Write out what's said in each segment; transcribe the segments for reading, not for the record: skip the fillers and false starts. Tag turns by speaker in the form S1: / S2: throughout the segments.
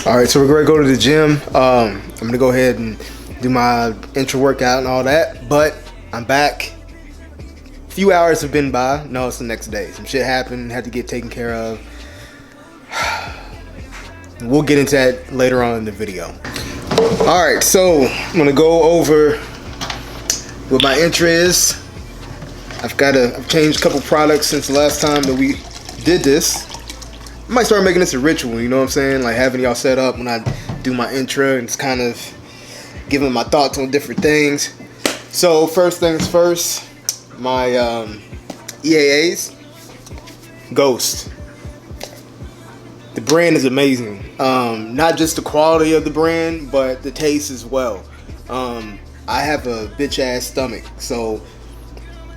S1: All right, so we're gonna go to the gym. I'm gonna go ahead and do my intro workout and all that, but I'm back. A few hours have been by. No, it's the next day. Some shit happened, had to get taken care of. We'll get into that later on in the video. All right, so I'm gonna go over what my intro is. I've changed a couple products since the last time that we did this. I might start making this a ritual, you know what I'm saying? Like having y'all set up when I do my intro and it's kind of giving my thoughts on different things. So first things first, my EAAs, Ghost. The brand is amazing. Not just the quality of the brand, but the taste as well. I have a bitch ass stomach, so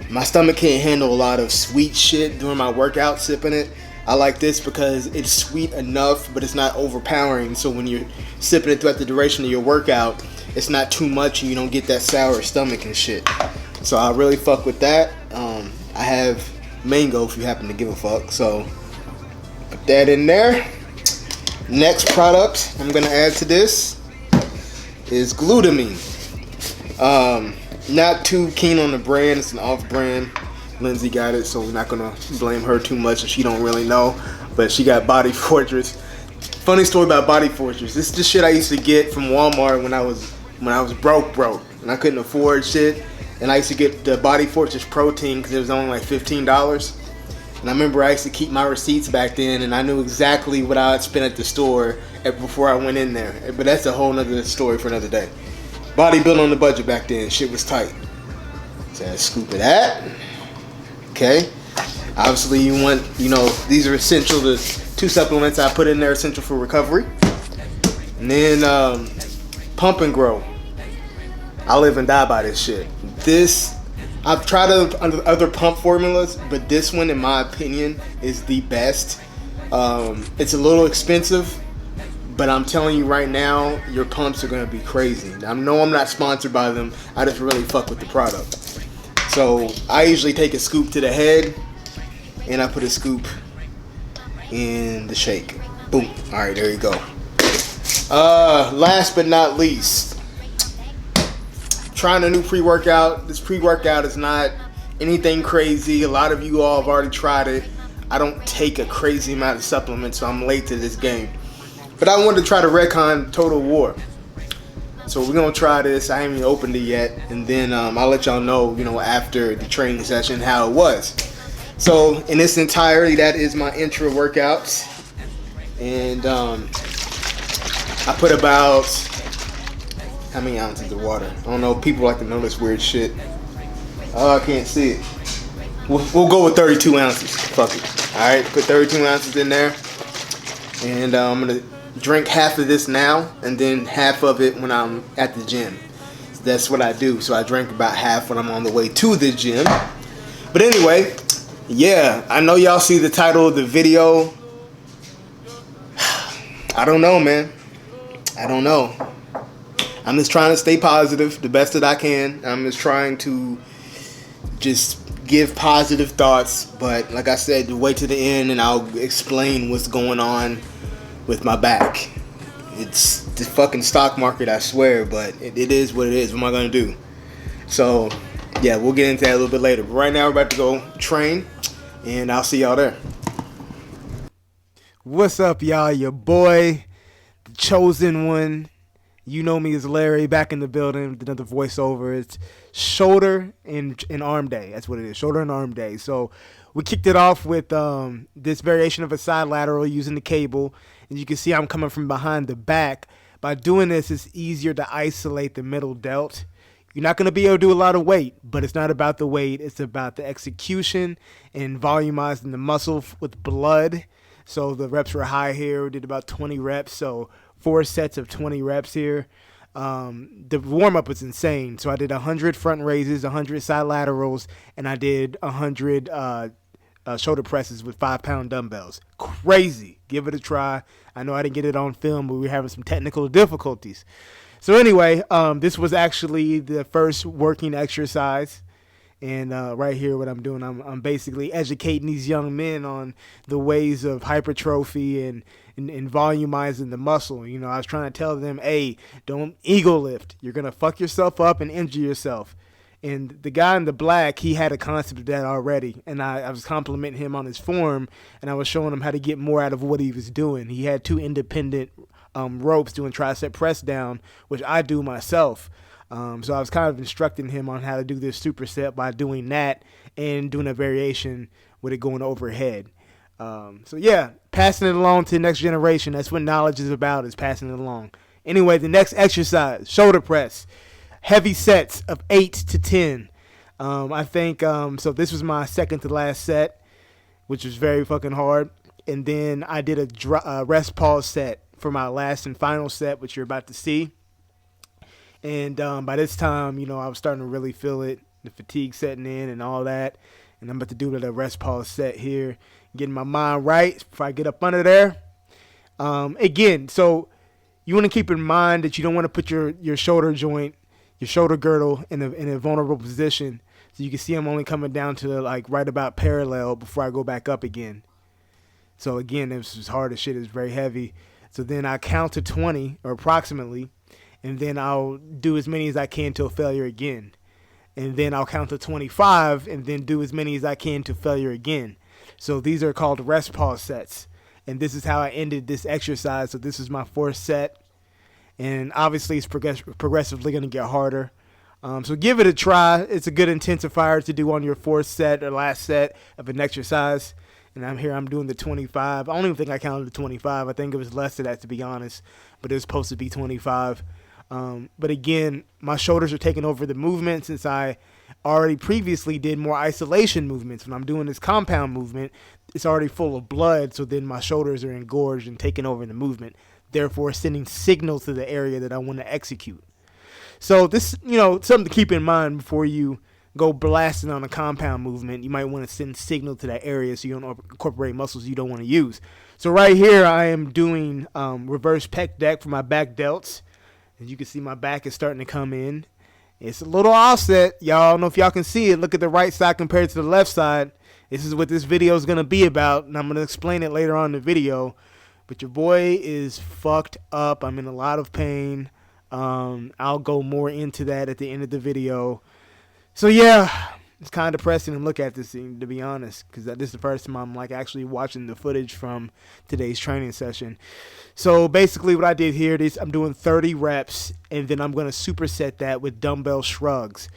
S1: my stomach can't handle a lot of sweet shit during my workout sipping it. I like this because it's sweet enough, but it's not overpowering. So when you're sipping it throughout the duration of your workout, it's not too much and you don't get that sour stomach and shit. So I really fuck with that. I have mango if you happen to give a fuck. So put that in there. Next product I'm gonna add to this is glutamine. Not too keen on the brand. It's an off-brand. Lindsay got it, so we're not gonna blame her too much if she don't really know. But she got Body Fortress. Funny story about Body Fortress. This is the shit I used to get from Walmart when I was broke, and I couldn't afford shit. And I used to get the Body Fortress protein because it was only like $15. And I remember I used to keep my receipts back then, and I knew exactly what I had spent at the store before I went in there. But that's a whole nother story for another day. Bodybuilding on the budget back then, shit was tight. So I scoop of that. Okay, obviously you want, these are essential. The two supplements I put in there, essential for recovery. And then Pump and Grow. I live and die by this shit. I've tried other pump formulas, but this one, in my opinion, is the best. It's a little expensive, but I'm telling you right now, your pumps are gonna be crazy. I know I'm not sponsored by them. I just really fuck with the product. So I usually take a scoop to the head, and I put a scoop in the shake. Boom. All right, there you go. Last but not least, trying a new pre-workout. This pre-workout is not anything crazy. A lot of you all have already tried it. I don't take a crazy amount of supplements, so I'm late to this game. But I wanted to try the Redcon Total War. So we're gonna try this. I haven't even opened it yet, and then I'll let y'all know, after the training session how it was. So in its entirety, that is my intro workouts, and I put about how many ounces of water? I don't know. People like to know this weird shit. Oh, I can't see it. We'll go with 32 ounces. Fuck it. All right, put 32 ounces in there, and I'm gonna drink half of this now and then half of it when I'm at the gym. So that's what I do. So I drink about half when I'm on the way to the gym. But anyway, yeah, I know y'all see the title of the video. I don't know, man. I don't know. I'm just trying to stay positive the best that I can. I'm just trying to just give positive thoughts. But like I said, wait to the end and I'll explain what's going on with my back. It's the fucking stock market, I swear, but it is what it is. What am I gonna do? So yeah, we'll get into that a little bit later. But right now we're about to go train, and I'll see y'all there. What's up, y'all? Your boy, the chosen one. You know me as Larry, back in the building with another voiceover. It's shoulder and arm day. That's what it is, shoulder and arm day. So we kicked it off with this variation of a side lateral using the cable. And you can see I'm coming from behind the back. By doing this, it's easier to isolate the middle delt. You're not going to be able to do a lot of weight, but it's not about the weight. It's about the execution and volumizing the muscle with blood. So the reps were high here. We did about 20 reps. So 4 sets of 20 reps here. The warm-up was insane. So I did 100 front raises, 100 side laterals, and I did 100 shoulder presses with 5-pound dumbbells. Crazy. Give it a try. I know I didn't get it on film, but we were having some technical difficulties. So anyway, this was actually the first working exercise, And right here, what I'm doing, I'm basically educating these young men on the ways of hypertrophy and volumizing the muscle. You know, I was trying to tell them, hey, don't ego lift. You're going to fuck yourself up and injure yourself. And the guy in the black, he had a concept of that already. And I was complimenting him on his form, and I was showing him how to get more out of what he was doing. He had 2 independent ropes doing tricep press down, which I do myself. So I was kind of instructing him on how to do this superset by doing that and doing a variation with it going overhead. So yeah, passing it along to the next generation. That's what knowledge is about, is passing it along. Anyway, the next exercise, shoulder press. Heavy sets of 8 to 10. I think, so this was my second to last set, which was very fucking hard. And then I did a rest pause set for my last and final set, which you're about to see. And by this time, you know, I was starting to really feel it, the fatigue setting in and all that. And I'm about to do the rest pause set here, getting my mind right before I get up under there. Again, so you want to keep in mind that you don't want to put your shoulder joint, your shoulder girdle in a vulnerable position. So you can see I'm only coming down to like right about parallel before I go back up again. So again, this was hard as shit. It's very heavy. So then I count to 20 or approximately, and then I'll do as many as I can till failure again. And then I'll count to 25 and then do as many as I can to failure again. So these are called rest pause sets. And this is how I ended this exercise. So this is my 4th set. And obviously it's progressively going to get harder. So give it a try. It's a good intensifier to do on your 4th set or last set of an exercise. And I'm doing the 25. I don't even think I counted the 25. I think it was less than that, to be honest. But it was supposed to be 25. But again, my shoulders are taking over the movement since I already previously did more isolation movements. When I'm doing this compound movement, it's already full of blood, so then my shoulders are engorged and taking over the movement, therefore sending signals to the area that I want to execute. So this, you know, something to keep in mind before you go blasting on a compound movement. You might want to send signal to that area so you don't incorporate muscles you don't want to use. So right here I am doing reverse pec deck for my back delts. As you can see, my back is starting to come in. It's a little offset. Y'all, I don't know if y'all can see it. Look at the right side compared to the left side. This is what this video is going to be about, and I'm going to explain it later on in the video. But your boy is fucked up. I'm in a lot of pain. I'll go more into that at the end of the video. So, yeah, it's kind of depressing to look at this thing, to be honest, because this is the first time I'm like actually watching the footage from today's training session. So basically what I did here is I'm doing 30 reps, and then I'm going to superset that with dumbbell shrugs.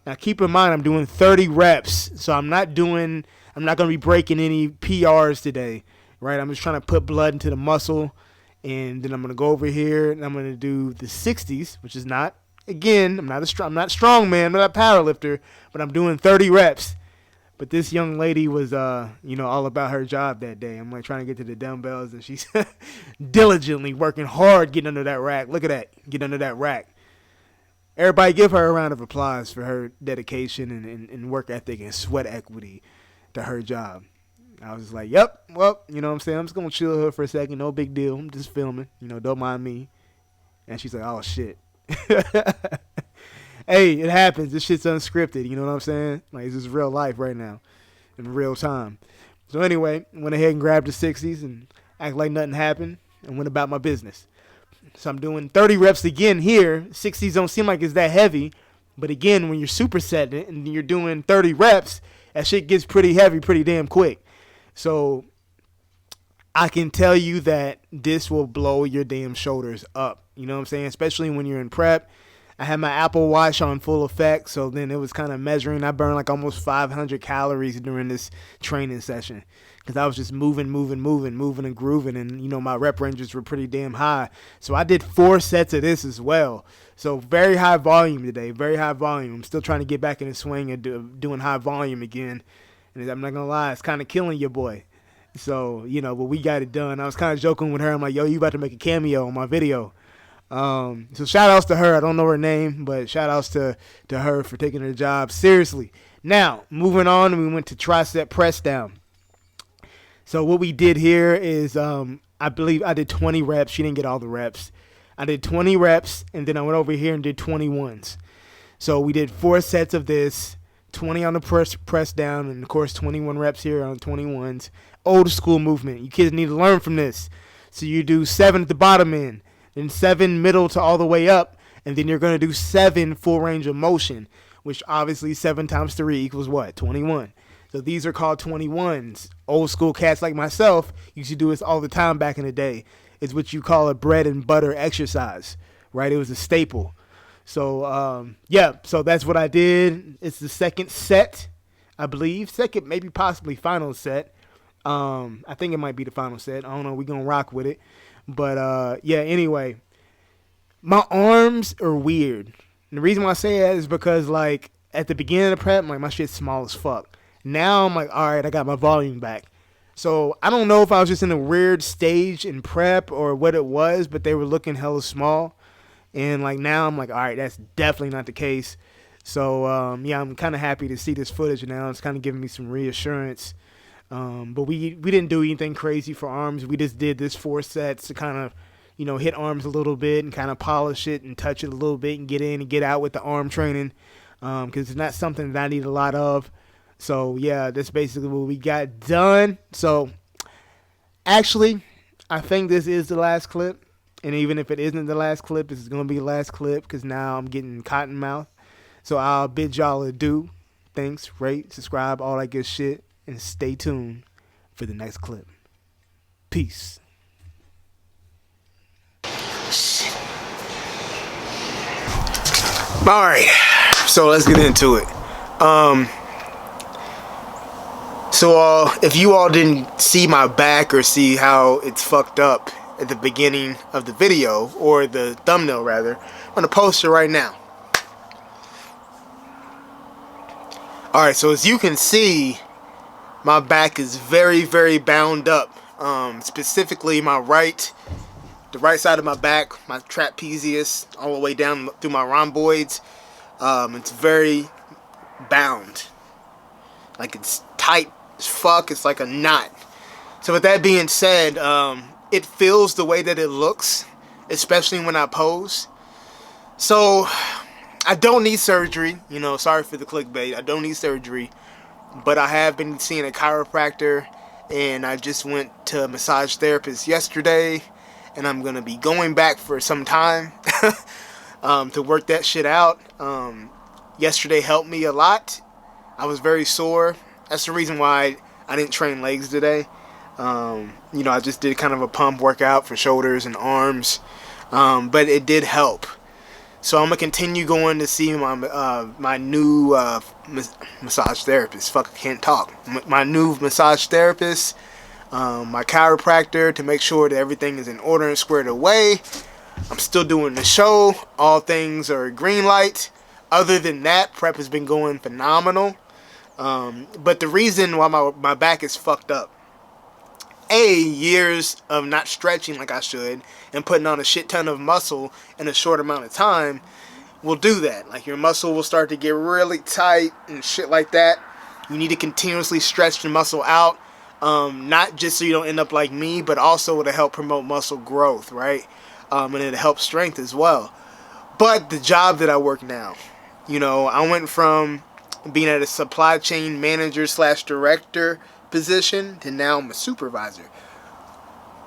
S1: Now keep in mind I'm doing 30 reps, so I'm not going to be breaking any PRs today, right? I'm just trying to put blood into the muscle, and then I'm going to go over here and I'm going to do the 60s, which is not, again, I'm not strong man, I'm not a power lifter, but I'm doing 30 reps. But this young lady was, all about her job that day. I'm like trying to get to the dumbbells, and she's diligently working hard getting under that rack. Look at that, get under that rack. Everybody give her a round of applause for her dedication and work ethic and sweat equity to her job. I was just like, yep, well, you know what I'm saying? I'm just going to chill her for a second. No big deal. I'm just filming. Don't mind me. And she's like, oh, shit. Hey, it happens. This shit's unscripted. You know what I'm saying? Like, this is real life right now in real time. So anyway, went ahead and grabbed the 60s and act like nothing happened and went about my business. So I'm doing 30 reps again here. 60s don't seem like it's that heavy. But again, when you're supersetting it and you're doing 30 reps, that shit gets pretty heavy pretty damn quick. So I can tell you that this will blow your damn shoulders up. You know what I'm saying? Especially when you're in prep. I had my Apple Watch on full effect, so then it was kind of measuring. I burned like almost 500 calories during this training session because I was just moving and grooving, and my rep ranges were pretty damn high. So I did 4 sets of this as well. So very high volume today, very high volume. I'm still trying to get back in the swing and doing high volume again. And I'm not going to lie, it's kind of killing your boy. So, but we got it done. I was kind of joking with her. I'm like, yo, you about to make a cameo on my video. So shout outs to her. I don't know her name, but shout outs to her for taking her job seriously. Now, moving on, we went to tricep press down. So what we did here is, I believe I did 20 reps. She didn't get all the reps. I did 20 reps, and then I went over here and did 21s. So we did 4 sets of this, 20 on the press down, and of course 21 reps here on 21s. Old school movement. You kids need to learn from this. So you do 7 at the bottom end, then 7 middle to all the way up, and then you're going to do 7 full range of motion, which obviously 7 times 3 equals what? 21. So these are called 21s. Old school cats like myself used to do this all the time back in the day. It's what you call a bread and butter exercise, right? It was a staple. So, yeah, so that's what I did. It's the second set, I believe. Second, maybe possibly final set. I think it might be the final set. I don't know. We're going to rock with it. But, yeah, anyway, my arms are weird. And the reason why I say that is because, like, at the beginning of the prep, like, my shit's small as fuck. Now I'm like, all right, I got my volume back. So I don't know if I was just in a weird stage in prep or what it was, but they were looking hella small. And, like, now I'm like, all right, that's definitely not the case. So, yeah, I'm kind of happy to see this footage now. It's kind of giving me some reassurance. But we didn't do anything crazy for arms. We just did this 4 sets to kind of, you know, hit arms a little bit and kind of polish it and touch it a little bit and get in and get out with the arm training, because it's not something that I need a lot of. So, yeah, that's basically what we got done. So, actually, I think this is the last clip. And even if it isn't the last clip, this is going to be the last clip because now I'm getting cotton mouth. So, I'll bid y'all adieu. Thanks, rate, subscribe, all that good shit. And stay tuned for the next clip. Peace. All right, so let's get into it. So if you all didn't see my back or see how it's fucked up at the beginning of the video, or the thumbnail rather, I'm gonna post it right now. Alright, so as you can see, my back is very, very bound up. Specifically the right side of my back, my trapezius, all the way down through my rhomboids. It's very bound. Like, it's tight as fuck. It's like a knot. So with that being said, it feels the way that it looks, especially when I pose. So I don't need surgery. You know, sorry for the clickbait. I don't need surgery. But I have been seeing a chiropractor, and I just went to a massage therapist yesterday, and I'm going to be going back for some time to work that shit out. Yesterday helped me a lot. I was very sore. That's the reason why I didn't train legs today. You know, I just did kind of a pump workout for shoulders and arms. But it did help. So I'm going to continue going to see my new massage therapist. Fuck, I can't talk. My new massage therapist, my chiropractor, to make sure that everything is in order and squared away. I'm still doing the show. All things are green light. Other than that, prep has been going phenomenal. But the reason why my back is fucked up, years of not stretching like I should and putting on a shit ton of muscle in a short amount of time will do that. Like, your muscle will start to get really tight and shit like that. You need to continuously stretch the muscle out, not just so you don't end up like me, but also to help promote muscle growth, right? And it'll help strength as well. But the job that I work now, you know, I went from being at a supply chain manager / director position to now I'm a supervisor,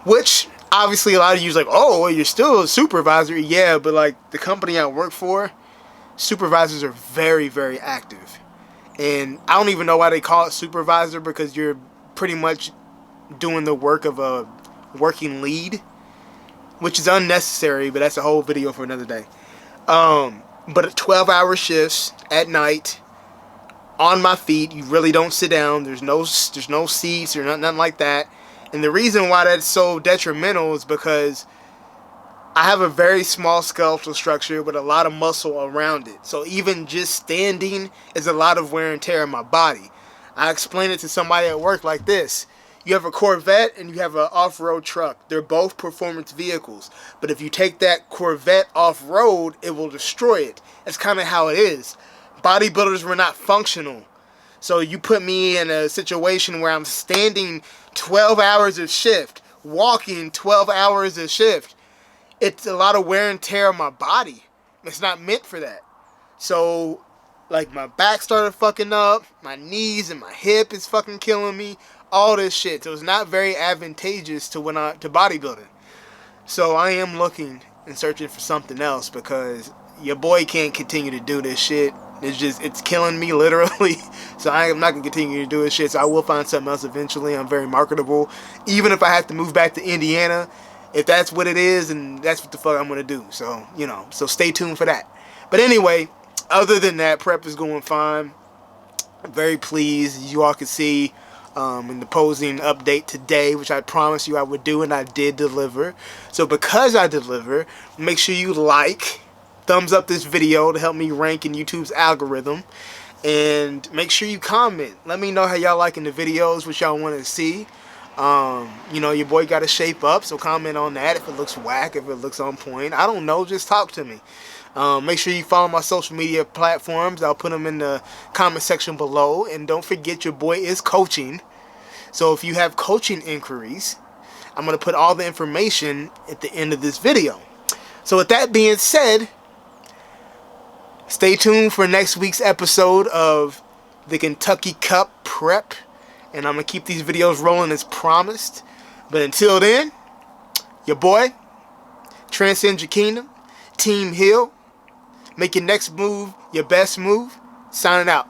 S1: which obviously a lot of you is like, oh, well, you're still a supervisor. Yeah, but like, the company I work for, supervisors are very, very active. And I don't even know why they call it supervisor, because you're pretty much doing the work of a working lead, which is unnecessary, but that's a whole video for another day. But 12-hour shifts at night, on my feet. You really don't sit down. There's no seats or nothing like that. And the reason why that's so detrimental is because I have a very small skeletal structure with a lot of muscle around it. So even just standing is a lot of wear and tear on my body. I explain it to somebody at work like this. You have a Corvette and you have an off-road truck. They're both performance vehicles. But if you take that Corvette off-road, it will destroy it. That's kind of how it is. Bodybuilders were not functional. So you put me in a situation where I'm standing 12 hours of shift, walking 12 hours of shift. It's a lot of wear and tear on my body. It's not meant for that. So Like my back started fucking up, my knees and my hip is fucking killing me. All this shit. So it's not very advantageous to bodybuilding. So I am looking and searching for something else because your boy can't continue to do this shit. It's killing me literally. So I am not gonna continue to do this shit. So I will find something else eventually. I'm very marketable. Even if I have to move back to Indiana, if that's what it is, and that's what the fuck I'm gonna do. So, so stay tuned for that. But anyway, other than that, prep is going fine. I'm very pleased. As you all can see in the posing update today, which I promised you I would do, and I did deliver. So because I deliver, make sure you thumbs up this video to help me rank in YouTube's algorithm, and make sure you comment. Let me know how y'all liking the videos, what y'all want to see. Your boy got to shape up, so comment on that if it looks whack, if it looks on point. I don't know, just talk to me. Make sure you follow my social media platforms. I'll put them in the comment section below. And don't forget, your boy is coaching. So if you have coaching inquiries, I'm going to put all the information at the end of this video. So with that being said, stay tuned for next week's episode of the Kentucky Cup Prep. And I'm going to keep these videos rolling as promised. But until then, your boy, Transcend Your Kingdom, Team Hill. Make your next move your best move. Signing out.